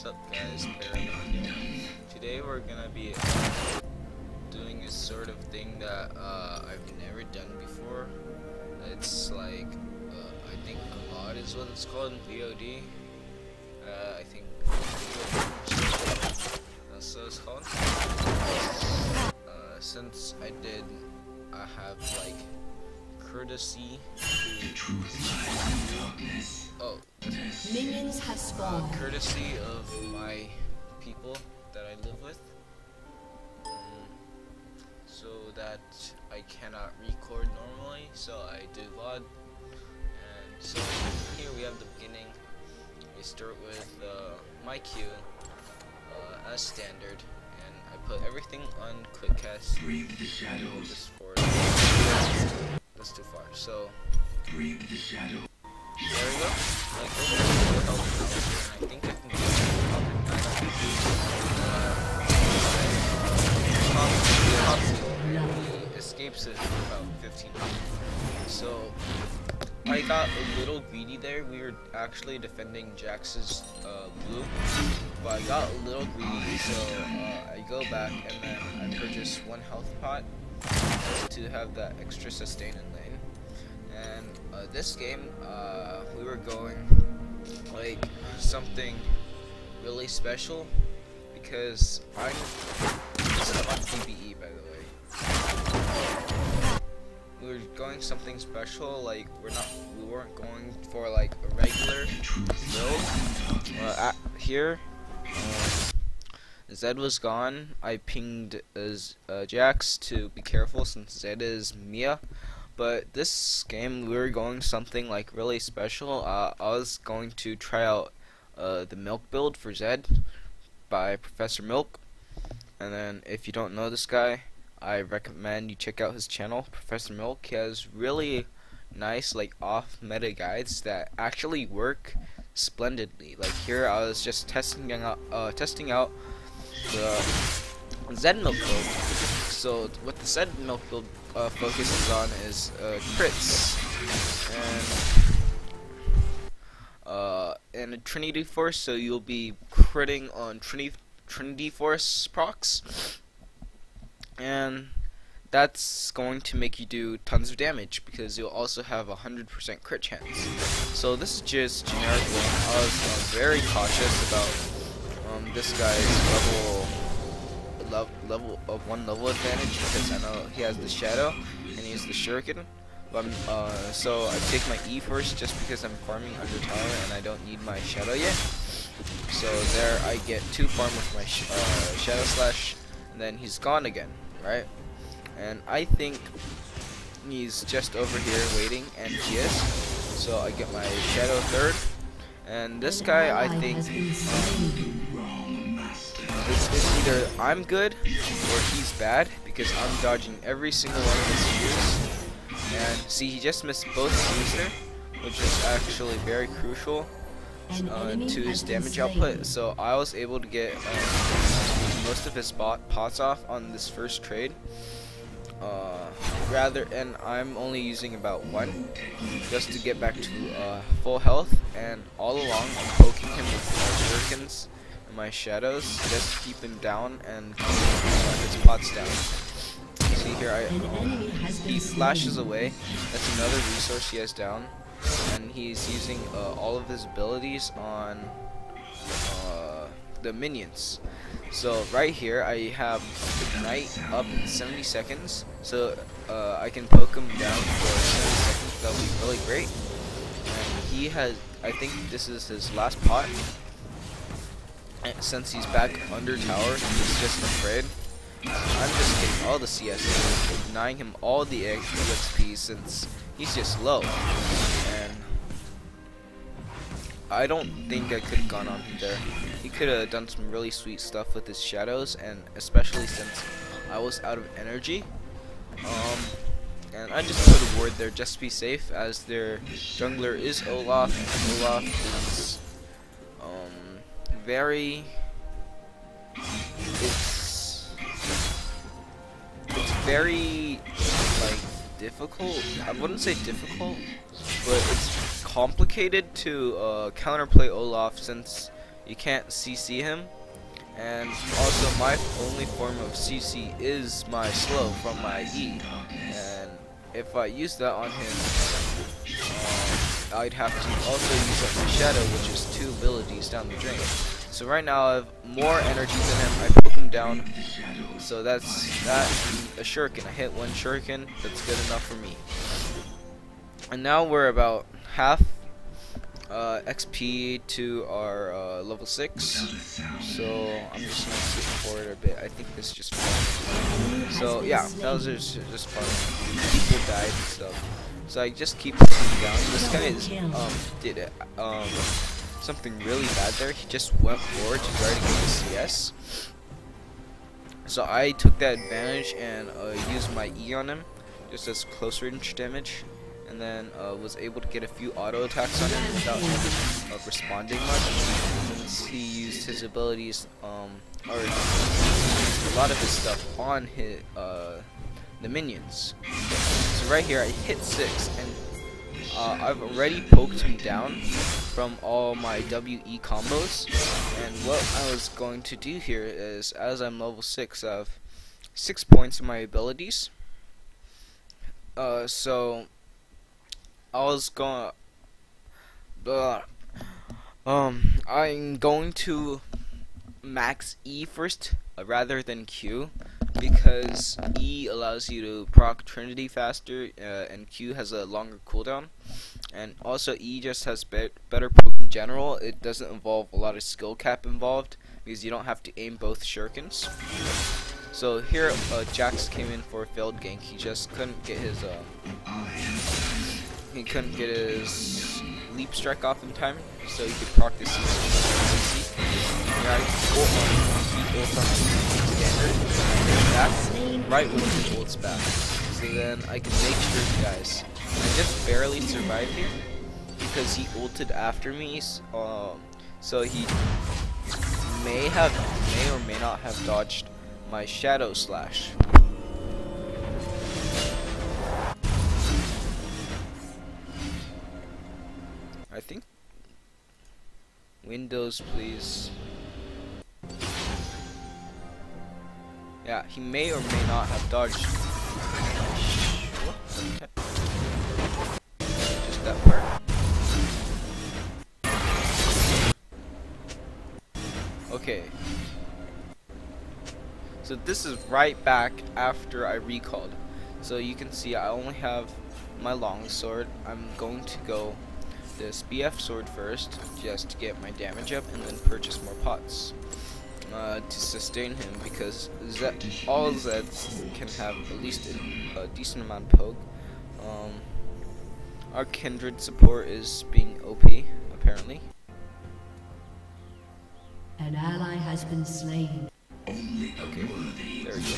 What's up guys, today we're gonna be doing a sort of thing that I've never done before. It's like, I think a VOD is what it's called in VOD. I think that's what it's called. Since I have like courtesy to Minions have spawned. courtesy of my people that I live with, so that I cannot record normally, so I do VOD. And so here we have the beginning. We start with my queue as standard, and I put everything on quick cast. That's too far. So there we go. Like, I think I can get he escapes it for about 15 minutes. So I got a little greedy there. We were actually defending Jax's blue, but I got a little greedy, so I go back and then I purchase one health pot to have that extra sustain in lane. And this game, we were going like something really special because this is on PvE, by the way. We were going something special, like we weren't going for like a regular build. Here, Zed was gone. I pinged Jax to be careful since Zed is Mia. But this game we were going something like really special. I was going to try out the Milkbuild for Zed by Professor Milk. And then if you don't know this guy, I recommend you check out his channel, Professor Milk. He has really nice like off meta guides that actually work splendidly. Like here I was just testing out the Zed Milkbuild. So what the Zed Milkbuild focuses on is crits and a Trinity Force, so you'll be critting on Trinity Force procs, and that's going to make you do tons of damage because you'll also have 100% crit chance. So this is just generic lane. I was very cautious about this guy's one level advantage because I know he has the shadow and he has the shuriken. But so I take my E first just because I'm farming under tower and I don't need my shadow yet. So there I get 2 farm with my shadow slash, and then he's gone again, right? And I think he's just over here waiting, and he is. So I get my shadow third, and this guy I think it's either I'm good or he's bad because I'm dodging every single one of his Qs. And see, he just missed both Qs there, which is actually very crucial to his damage output. So I was able to get most of his pots off on this first trade. And I'm only using about 1 just to get back to full health. And all along I'm poking him with shurikens and my shadows just to keep him down and keep his pots down. See here, he flashes away. That's another resource he has down, and he's using all of his abilities on the minions. So right here I have Ignite up in 70 seconds, so I can poke him down for 70 seconds. That'll be really great. And he has, I think this is his last pot, and since he's back under tower, he's just afraid. I'm just getting all the CS, denying him all the XP since he's just low, and I don't think I could have gone on him there. He could have done some really sweet stuff with his shadows, and especially since I was out of energy. And I just put a ward there just to be safe, as their jungler is Olaf, and Olaf is it's very like difficult. I wouldn't say difficult, but it's complicated to counterplay Olaf since you can't CC him. And also my only form of CC is my slow from my E. And if I use that on him, I'd have to also use up my shadow, which is 2 abilities down the drain. So right now I have more energy than him. I poke him down. So that's that. A shuriken. I hit 1 shuriken. That's good enough for me. And now we're about half XP to our level 6. So I'm just gonna skip forward a bit. I think this is just fun. So yeah, that was just fun. People died and stuff. So I just keep pushing down. This guy is did it something really bad there. He just went forward to try to get the CS. So I took that advantage and used my E on him, just as close range damage, and then was able to get a few auto attacks on him without him responding much, since he used his abilities, or a lot of his stuff on his the minions. So right here I hit 6, and I've already poked him down from all my WE combos, and what I was going to do here is, as I'm level 6, I have 6 points in my abilities. So I was going I'm going to max E first rather than Q, because E allows you to proc Trinity faster, and Q has a longer cooldown, and also E just has better poke in general. It doesn't involve a lot of skill cap involved, because you don't have to aim both shurikens. So here Jax came in for a failed gank. He just couldn't get his leap strike off in time, so he could proc this CC. Back right when he ults back, so then I can make sure, guys, I just barely survived here because he ulted after me, so he may or may not have dodged my shadow slash. I think Windows, please. Yeah, he may or may not have dodged. Okay. Just that part. Okay. So this is right back after I recalled. So you can see I only have my long sword. I'm going to go this BF sword first, just to get my damage up, and then purchase more pots to sustain him, because all Zeds can have at least a decent amount of poke. Our Kindred support is being OP, apparently. An ally has been slain. Okay, there we go.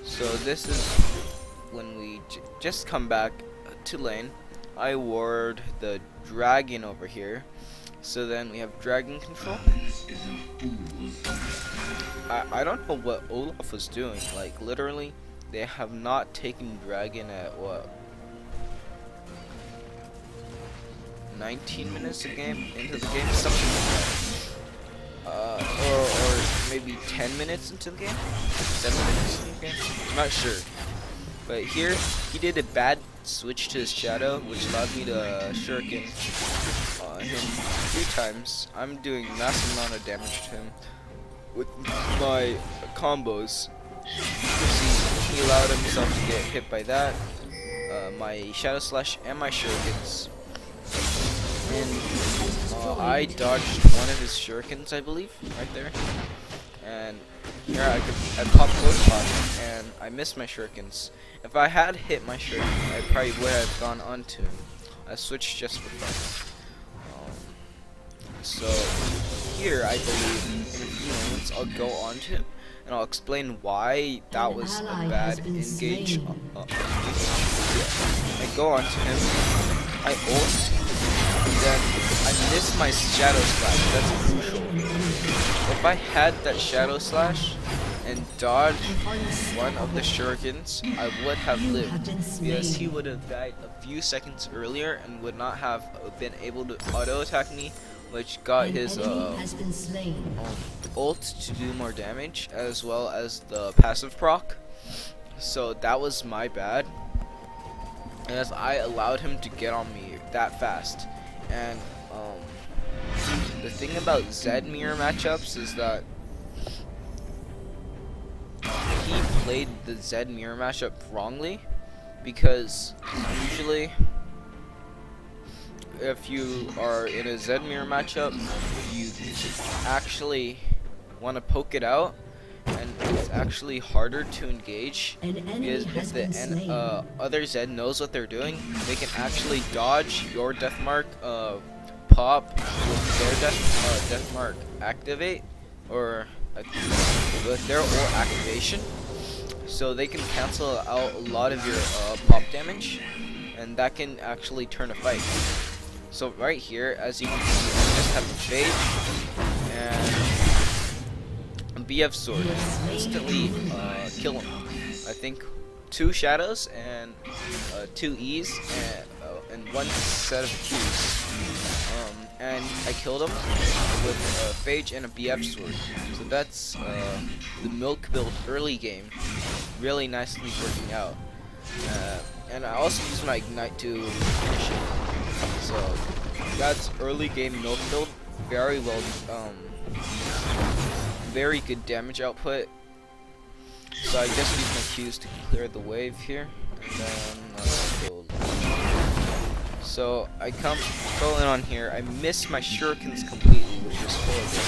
So this is when we just come back to lane. I ward the dragon over here, so then we have dragon control. I don't know what Olaf was doing. Like, literally, they have not taken dragon at what, 19 minutes into the game, something like that. Or maybe 10 minutes into the game, 7 minutes into the game. I'm not sure. But here, he did a bad switch to his shadow, which allowed me to shuriken him 3 times. I'm doing massive amount of damage to him with my combos. He allowed himself to get hit by that, my shadow slash, and my shurikens. And I dodged one of his shurikens, I believe, right there. And here I popped both pots, and I missed my shurikens. If I had hit my shuriken, I probably would have gone onto him. I switched just for fun. So here, I believe in a few moments I'll go on to him, and I'll explain why that was a bad engage. I go on to him, I ult, and then I miss my shadow slash. That's crucial. If I had that shadow slash and dodged one of the shurikens, I would have lived, because he would have died a few seconds earlier and would not have been able to auto attack me which got An his enemy has been slain. ult to do more damage, as well as the passive proc. So that was my bad, as I allowed him to get on me that fast. And the thing about Zed mirror matchups is that he played the Zed mirror matchup wrongly, because usually if you are in a Zed mirror matchup, you actually want to poke it out, and it's actually harder to engage, because if the other Zed knows what they're doing, they can actually dodge your death mark pop with their death mark activate, or with their ult activation, so they can cancel out a lot of your pop damage, and that can actually turn a fight. So right here, as you can see, I just have a Phage and a BF sword, instantly kill him. I think 2 shadows and 2 E's and 1 set of Q's. And I killed him with a Phage and a BF sword. So that's the Milkbuild early game, really nicely working out. And I also use my Ignite to finish it. So that's early game Milkbuild, very well, very good damage output. So I just use my Q's to clear the wave here, and then go. So I go in on here. I miss my shurikens completely, which is horrible.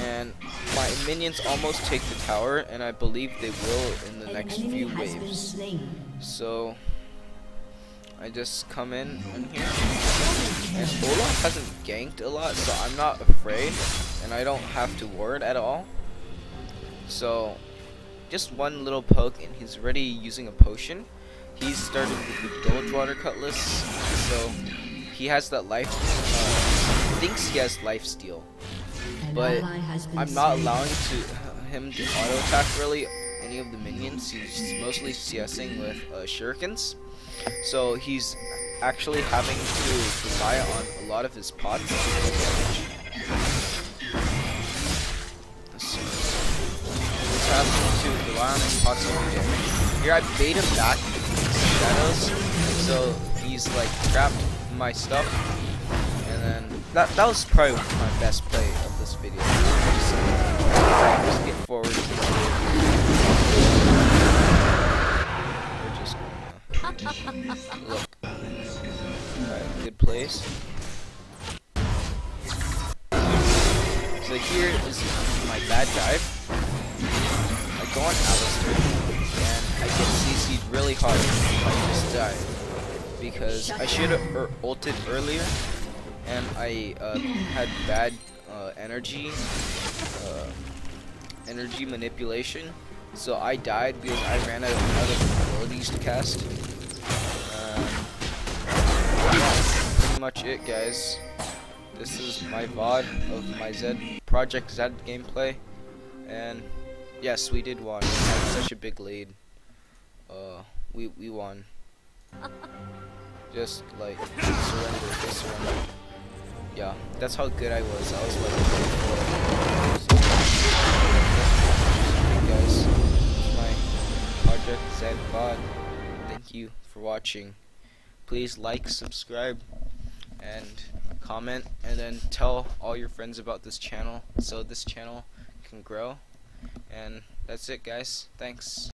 And my minions almost take the tower, and I believe they will in the next few waves. So I just come in here, and Olaf hasn't ganked a lot, so I'm not afraid, and I don't have to ward at all. So just one little poke, and he's already using a potion. He's started with the Bilge Water Cutlass, so he has that life, thinks he has life steal, but I'm not allowing him to auto attack really any of the minions. He's mostly CSing with shurikens, so he's actually having to rely on a lot of his pots to do damage. So he's having to rely on his pots to do damage. Here I bait him back shadows, so he's like trapped my stuff, and then that was probably my best play of this video. Just get forward. We're just gonna look. Alright, good plays. So here is my bad dive. I go on Alistair, and I get CC'd really hard. I just died because I should have ulted earlier, and I had bad energy manipulation, so I died because I ran out of abilities to cast. Pretty much it, guys. This is my VOD of my Project Z gameplay, and yes, we did win. We had such a big lead. We won. Just like surrender. Yeah, that's how good I was. I was like 24. Okay, guys, my Project Z VOD. Thank you for watching. Please like, subscribe, and comment, and then tell all your friends about this channel so this channel can grow. And that's it, guys. Thanks.